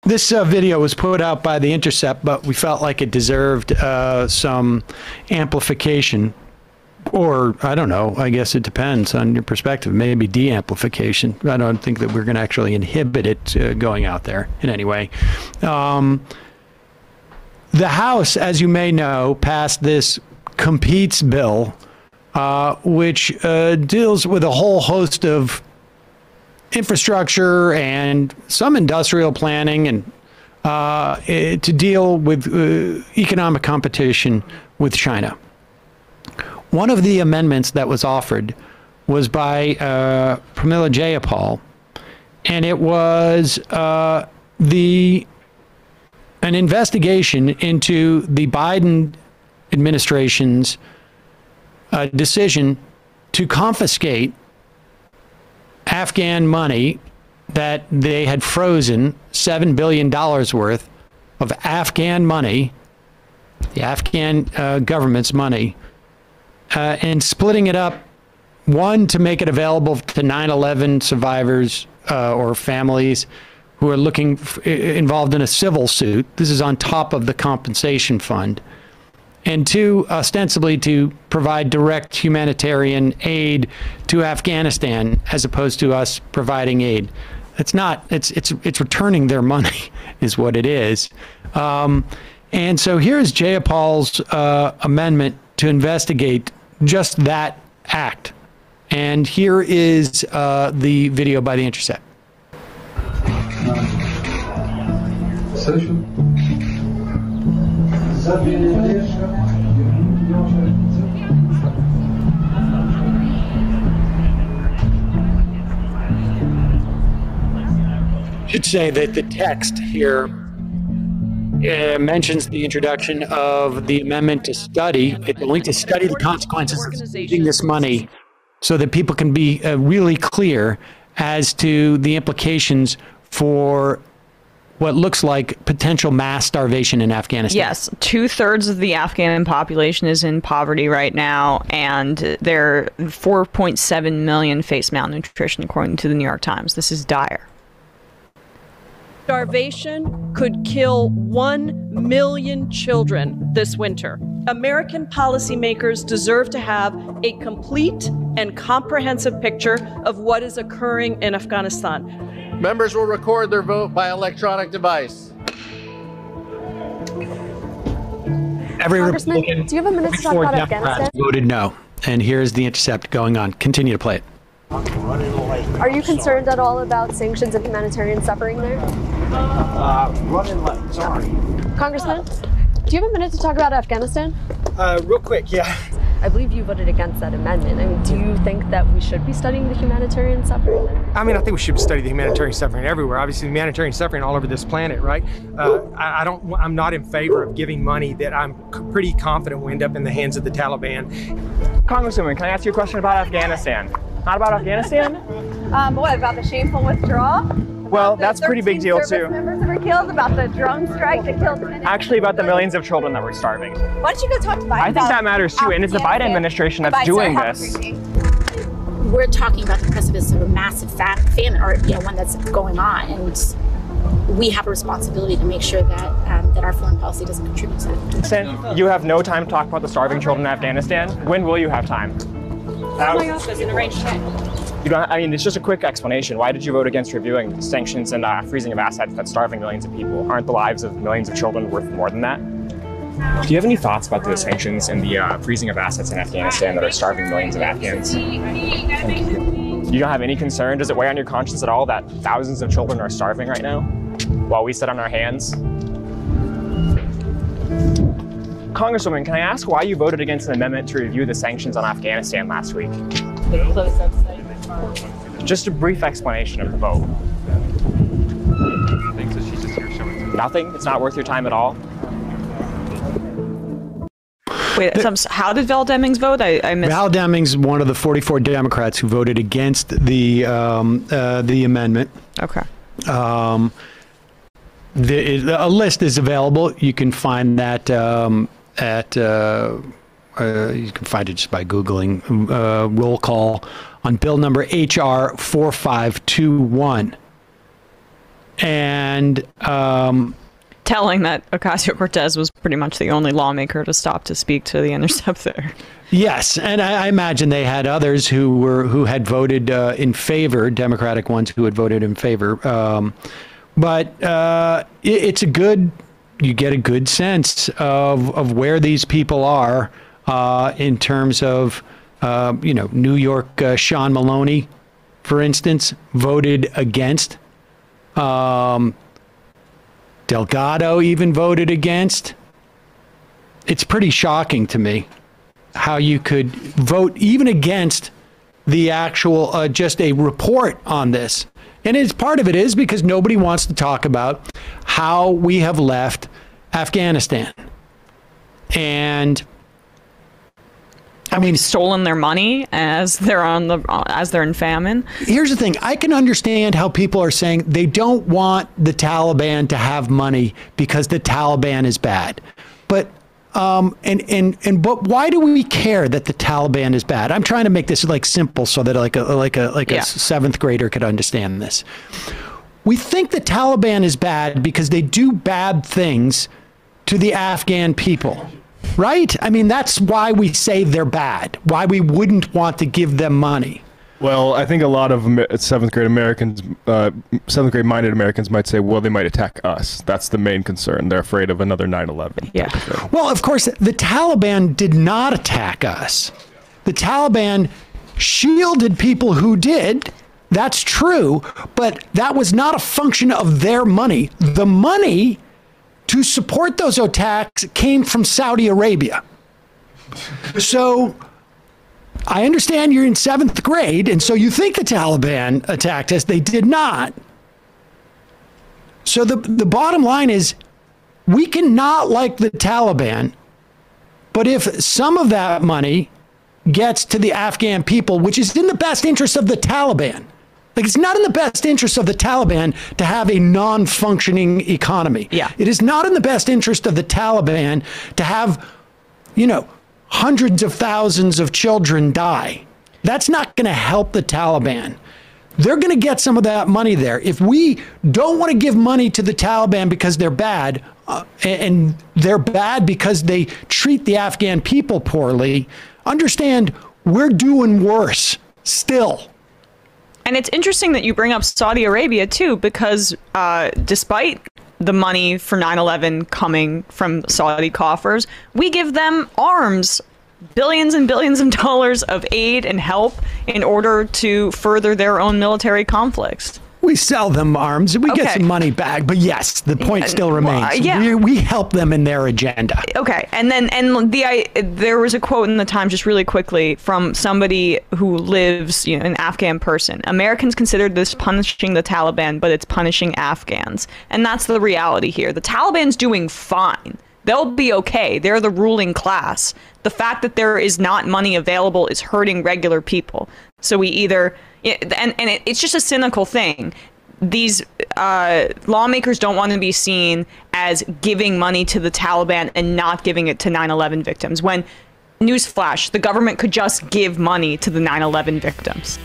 This video was put out by the Intercept, but we felt like it deserved some amplification. Or, I don't know, I guess it depends on your perspective, maybe de-amplification. I don't think that we're going to actually inhibit it going out there in any way. The House, as you may know, passed this Competes bill, which deals with a whole host of infrastructure and some industrial planning and to deal with economic competition with China. One of the amendments that was offered was by Pramila Jayapal, and it was an investigation into the Biden administration's decision to confiscate Afghan money that they had frozen, $7 billion worth of Afghan money, the Afghan government's money, and splitting it up, one, to make it available to 9/11 survivors or families who are involved in a civil suit. This is on top of the compensation fund. And two, ostensibly to provide direct humanitarian aid to Afghanistan as opposed to us providing aid. It's not, it's returning their money is what it is. And so here's Jayapal's amendment to investigate just that act. And here is the video by the Intercept. I should say that the text here mentions the introduction of the amendment to study. It's only to study the consequences of using this money so that people can be really clear as to the implications for what looks like potential mass starvation in Afghanistan. Yes, 2/3 of the Afghan population is in poverty right now, and there 4.7 million face malnutrition, according to the New York Times. This is dire. Starvation could kill 1 million children this winter. American policymakers deserve to have a complete and comprehensive picture of what is occurring in Afghanistan. Members will record their vote by electronic device. Every Congressman, Republican, do you have a minute to talk about Afghanistan? Voted no. And here's the Intercept going on. Continue to play it. Are you concerned at all about sanctions and humanitarian suffering there? Running late, sorry. Congressman, do you have a minute to talk about Afghanistan? Real quick, yeah. I believe you voted against that amendment. I mean, do you think that we should be studying the humanitarian suffering there? I mean, I think we should study the humanitarian suffering everywhere. Obviously, the humanitarian suffering all over this planet, right? I'm not in favor of giving money that I'm pretty confident will end up in the hands of the Taliban. Congresswoman, can I ask you a question about Afghanistan? Not about Afghanistan? What, about the shameful withdrawal? Well, that's a pretty big deal too. Members that were killed, about the drone strike that killed many. Actually, about the millions of children that were starving. Why don't you go talk to Biden? I think that matters too, and it's the Biden administration that's doing this. We're talking about the precipice of a massive famine, or one that's going on, and we have a responsibility to make sure that that our foreign policy doesn't contribute to that. You have no time to talk about the starving children in Afghanistan. When will you have time? My office in arranged time. You don't. I mean, it's just a quick explanation. Why did you vote against reviewing sanctions and freezing of assets that's starving millions of people? Aren't the lives of millions of children worth more than that? Do you have any thoughts about the sanctions and the freezing of assets in Afghanistan that are starving millions of Afghans? Thank you. You don't have any concern? Does it weigh on your conscience at all that thousands of children are starving right now while we sit on our hands? Congresswoman, can I ask why you voted against an amendment to review the sanctions on Afghanistan last week? Just a brief explanation of the vote. Nothing? It's not worth your time at all? Wait, how did Val Demings vote? I missed. Val Demings, one of the 44 Democrats who voted against the amendment. Okay. A list is available. You can find that you can find it just by Googling roll call on bill number HR 4521. and telling that Ocasio-Cortez was pretty much the only lawmaker to stop to speak to the intercept there. Yes, and I imagine they had others who had voted in favor, Democratic ones who had voted in favor. But it's you get a good sense of where these people are in terms of, New York, Sean Maloney, for instance, voted against. Delgado even voted against. It's pretty shocking to me how you could vote even against the actual, just a report on this. And part of it is because nobody wants to talk about how we have left Afghanistan. And I mean, stolen their money as they're in famine. Here's the thing. I can understand how people are saying they don't want the Taliban to have money because the Taliban is bad. But but why do we care that the Taliban is bad? I'm trying to make this simple so that a seventh grader could understand this. We think the Taliban is bad because they do bad things to the Afghan people. Right? I mean, that's why we say they're bad, why we wouldn't want to give them money. Well, I think a lot of seventh grade minded Americans might say, well, they might attack us. That's the main concern. They're afraid of another 9/11. Yeah. Well, of course, the Taliban did not attack us. The Taliban shielded people who did. That's true. But that was not a function of their money. The money to support those attacks came from Saudi Arabia. So I understand you're in seventh grade, and so you think the Taliban attacked us. They did not. So the bottom line is we cannot like the Taliban, but if some of that money gets to the Afghan people, which is in the best interest of the Taliban, it's not in the best interest of the Taliban to have a non-functioning economy. Yeah. It is not in the best interest of the Taliban to have, hundreds of thousands of children die. That's not going to help the Taliban. They're going to get some of that money there. If we don't want to give money to the Taliban because they're bad, and they're bad because they treat the Afghan people poorly, understand we're doing worse still. And it's interesting that you bring up Saudi Arabia, too, because despite the money for 9/11 coming from Saudi coffers, we give them arms, billions and billions of dollars of aid and help in order to further their own military conflicts. We sell them arms. We get some money back. But yes, the point still remains. We help them in their agenda. Okay. And there was a quote in the Times just really quickly from somebody who lives, an Afghan person. Americans consider this punishing the Taliban, but it's punishing Afghans. And that's the reality here. The Taliban's doing fine. They'll be okay. They're the ruling class. The fact that there is not money available is hurting regular people. So we either... it's just a cynical thing. These lawmakers don't want to be seen as giving money to the Taliban and not giving it to 9/11 victims. When, newsflash, the government could just give money to the 9/11 victims.